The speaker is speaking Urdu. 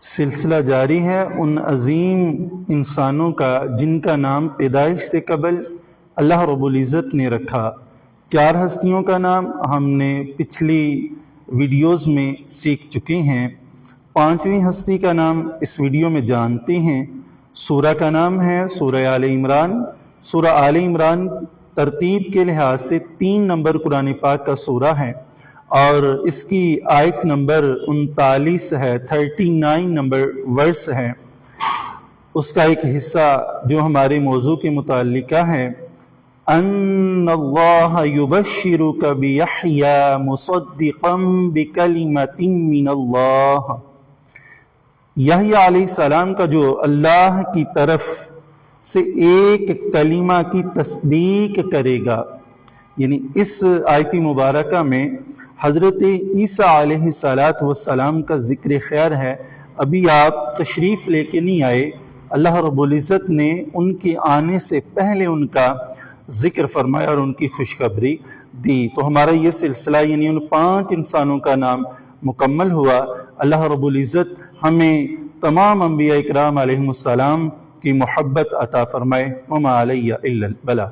سلسلہ جاری ہے ان عظیم انسانوں کا جن کا نام پیدائش سے قبل اللہ رب العزت نے رکھا۔ 4 ہستیوں کا نام ہم نے پچھلی ویڈیوز میں سیکھ چکے ہیں۔ 5ویں ہستی کا نام اس ویڈیو میں جانتے ہیں۔ سورہ کا نام ہے سورہ آل عمران۔ سورہ آل عمران ترتیب کے لحاظ سے 3 نمبر قرآن پاک کا سورہ ہے اور اس کی آیت نمبر 39 ہے، 39 نمبر ورس ہے۔ اس کا ایک حصہ جو ہمارے موضوع کے متعلقہ ہے، ان اللہ یبشرک بیحیی مصدقا بکلمۃ من اللہ۔ یحییٰ علیہ السلام کا جو اللہ کی طرف سے ایک کلمہ کی تصدیق کرے گا، یعنی اس آیت مبارکہ میں حضرت عیسیٰ علیہ السلام کا ذکر خیر ہے۔ ابھی آپ تشریف لے کے نہیں آئے، اللہ رب العزت نے ان کے آنے سے پہلے ان کا ذکر فرمایا اور ان کی خوشخبری دی۔ تو ہمارا یہ سلسلہ یعنی ان 5 انسانوں کا نام مکمل ہوا۔ اللہ رب العزت ہمیں تمام انبیاء اکرام علیہم السلام کی محبت عطا فرمائے۔ وما علی الا البلاغ۔